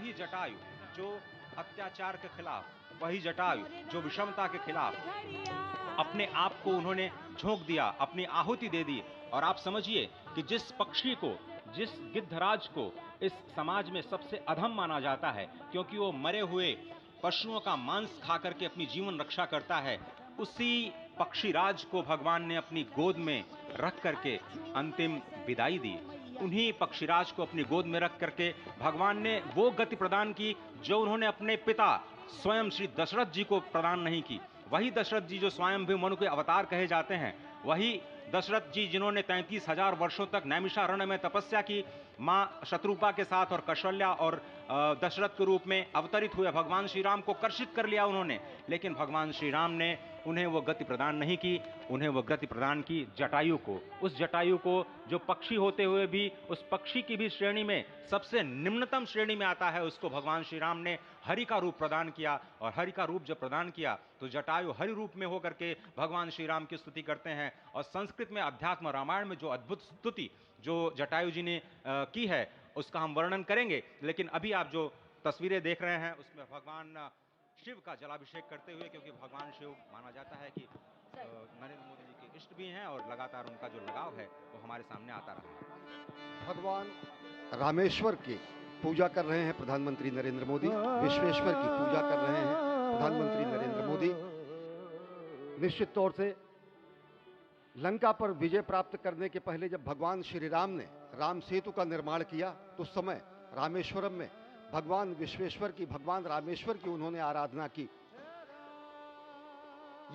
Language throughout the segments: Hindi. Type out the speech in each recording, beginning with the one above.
वही जटायु जो अत्याचार के खिलाफ, वही जटायु जो विषमता के खिलाफ अपने आप को उन्होंने झोंक दिया, अपनी आहुति दे दी। और आप समझिए कि जिस पक्षी को, जिस गिद्धराज को इस समाज में सबसे अधम माना जाता है क्योंकि वो मरे हुए पशुओं का मांस खा करके अपनी जीवन रक्षा करता है, उसी पक्षीराज को भगवान ने अपनी गोद में रख करके अंतिम विदाई दी। उन्हीं पक्षीराज को अपनी गोद में रख करके भगवान ने वो गति प्रदान की जो उन्होंने अपने पिता स्वयं श्री दशरथ जी को प्रदान नहीं की। वही दशरथ जी जो स्वयं भी मनु के अवतार कहे जाते हैं, वही दशरथ जी जिन्होंने 33,000 वर्षों तक नैमिषारण्य में तपस्या की, मां शत्रुपा के साथ और कौशल्या और दशरथ के रूप में अवतरित हुए भगवान श्री राम को कर्षित कर लिया उन्होंने, लेकिन भगवान श्री राम ने उन्हें वो गति प्रदान नहीं की, उन्हें वो गति प्रदान की जटायु को। उस जटायु को जो पक्षी होते हुए भी उस पक्षी की भी श्रेणी में सबसे निम्नतम श्रेणी में आता है, उसको भगवान श्री राम ने हरि का रूप प्रदान किया। और हरि का रूप जब प्रदान किया तो जटायु हरि रूप में होकर के भगवान श्री राम की स्तुति करते हैं। और संस्कृत में अध्यात्म रामायण में जो अद्भुत स्तुति जो जटायु जी ने की है उसका हम वर्णन करेंगे, लेकिन अभी आप जो तस्वीरें देख रहे हैं उसमें भगवान शिव का जलाभिषेक करते हुए, क्योंकि भगवान शिव माना जाता है कि नरेंद्र मोदी जी के इष्ट भी हैं और लगातार उनका जो लगाव है वो हमारे सामने आता रहा है। भगवान रामेश्वर की पूजा कर रहे हैं प्रधानमंत्री नरेंद्र मोदी, विश्वेश्वर की पूजा कर रहे हैं प्रधानमंत्री नरेंद्र मोदी। निश्चित तौर से लंका पर विजय प्राप्त करने के पहले जब भगवान श्री राम ने राम सेतु का निर्माण किया तो उस समय रामेश्वरम में भगवान विश्वेश्वर की, भगवान रामेश्वर की उन्होंने आराधना की।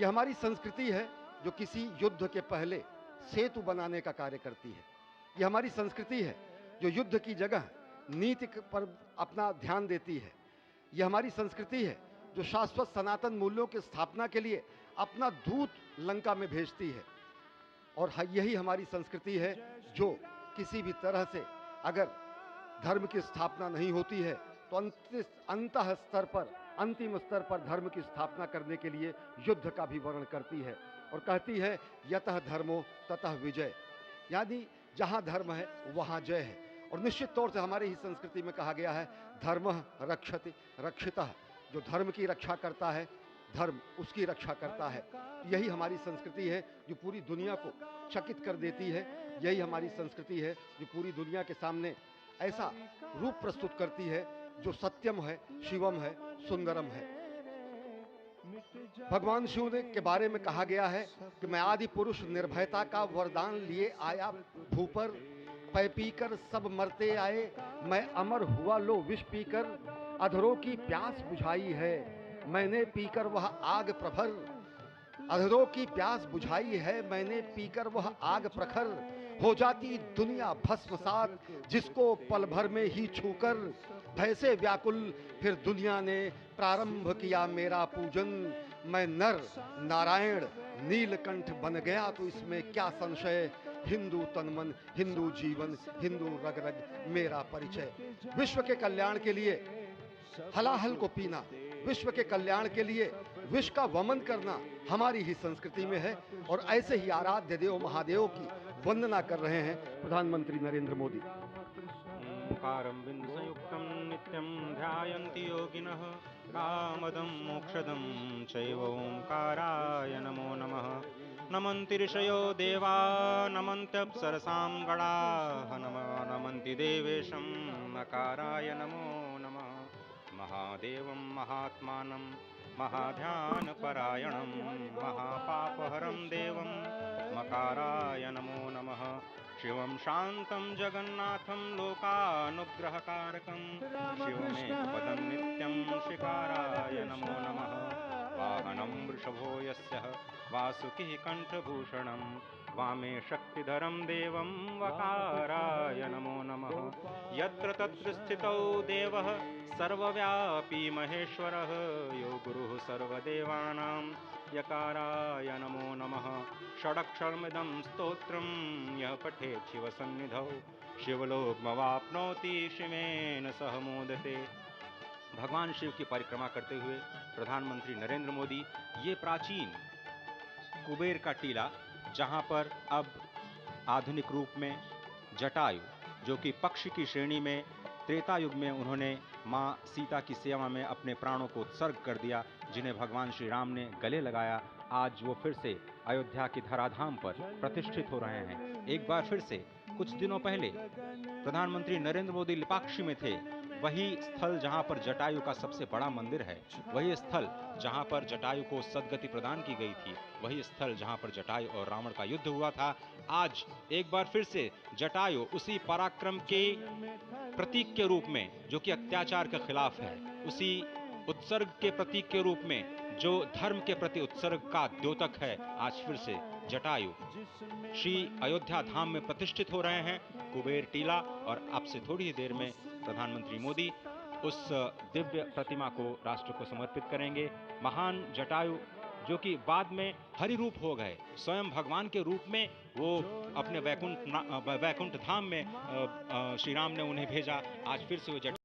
यह हमारी संस्कृति है जो किसी युद्ध के पहले सेतु बनाने का कार्य करती है। यह हमारी संस्कृति है जो युद्ध की जगह नीति पर अपना ध्यान देती है। यह हमारी संस्कृति है जो शाश्वत सनातन मूल्यों की स्थापना के लिए अपना दूत लंका में भेजती है। और यही हमारी संस्कृति है जो किसी भी तरह से अगर धर्म की स्थापना नहीं होती है तो अंतः स्तर पर, अंतिम स्तर पर धर्म की स्थापना करने के लिए युद्ध का भी वर्णन करती है और कहती है यतः धर्मो ततः विजय, यानी जहां धर्म है वहां जय है। और निश्चित तौर से हमारी ही संस्कृति में कहा गया है धर्मः रक्षति रक्षितः, जो धर्म की रक्षा करता है धर्म उसकी रक्षा करता है। यही हमारी संस्कृति है जो पूरी दुनिया को चकित कर देती है। यही हमारी संस्कृति है जो पूरी दुनिया के सामने ऐसा रूप प्रस्तुत करती है जो सत्यम है, शिवम है, सुंदरम है। भगवान शिव के बारे में कहा गया है कि मैं आदि पुरुष निर्भयता का वरदान लिए आया भूपर, पै पीकर सब मरते आए, मैं अमर हुआ लो विष पीकर, अधरों की प्यास बुझाई है मैंने पीकर वह आग प्रखर, अधरों की प्यास बुझाई है मैंने पीकर वह आग प्रखर, हो जाती दुनिया भस्मसात जिसको पल भर में ही छूकर, भय से व्याकुल फिर दुनिया ने प्रारंभ किया मेरा पूजन, मैं नर नारायण नीलकंठ बन गया तो इसमें क्या संशय, हिंदू तनमन हिंदू जीवन हिंदू रग रग मेरा परिचय। विश्व के कल्याण के लिए हलाहल को पीना, विश्व के कल्याण के लिए विश्व का वमन करना हमारी ही संस्कृति में है। और ऐसे ही आराध्य देव महादेव की वंदना कर रहे हैं प्रधानमंत्री नरेंद्र मोदी। ओंकारं बिंदुसंयुक्तं नित्यं ध्यायन्ति योगिनः, कामदं मोक्षदं चैव ओंकाराय नमो नमः। नमन्ति ऋषयो देवा नमन्त्यप्सरसां गणाः, नमन्ति देवेशं नकाराय नमो नमः। महादेवं महात्मानं महाध्यानपरायणं महापापहरं देवं मकाराय नमो नमः। शिवं शान्तं जगन्नाथं लोकानुग्रहकारकं, शिवमेकपदं नित्यं शिकाराय नमो नमः। वाहनं वृषभो यस्य वासुकिः कण्ठभूषणं, वामे शक्तिधरं देवं वकाराय नमो नमः। यत्र तत्र स्थितौ देवः सर्वव्यापी महेश्वरः, यो गुरुः सर्वदेवानां यकाराय नमो नमः। षडक्षरमिदं स्तोत्रं यः पठेत् शिवसन्निधौ, शिवलोकमवाप्नोति शिवेन सह मोदते। भगवान शिव की परिक्रमा करते हुए प्रधानमंत्री नरेंद्र मोदी ये प्राचीन कुबेर का टीला, जहां पर अब आधुनिक रूप में जटायु जो कि पक्षी की श्रेणी में त्रेता युग में उन्होंने माँ सीता की सेवा में अपने प्राणों को उत्सर्ग कर दिया, जिन्हें भगवान श्री राम ने गले लगाया, आज वो फिर से अयोध्या की धराधाम पर प्रतिष्ठित हो रहे हैं। एक बार फिर से कुछ दिनों पहले प्रधानमंत्री नरेंद्र मोदी लिपाक्षी में थे, वही स्थल जहां पर जटायु का सबसे बड़ा मंदिर है, वही स्थल जहां पर जटायु को सद्गति प्रदान की गई थी, वही स्थल जहां पर जटायु और रावण का युद्ध हुआ था, आज एक बार फिर से जटायु उसी पराक्रम के प्रतीक के रूप में, जो कि अत्याचार के खिलाफ है, उसी उत्सर्ग के प्रतीक के रूप में, जो धर्म के प्रति उत्सर्ग का द्योतक है, आज फिर से जटायु श्री अयोध्या धाम में प्रतिष्ठित हो रहे हैं, कुबेर टीला। और आपसे थोड़ी ही देर में प्रधानमंत्री मोदी उस दिव्य प्रतिमा को राष्ट्र को समर्पित करेंगे। महान जटायु जो कि बाद में हरि रूप हो गए, स्वयं भगवान के रूप में वो अपने वैकुंठ धाम में श्री राम ने उन्हें भेजा, आज फिर से वो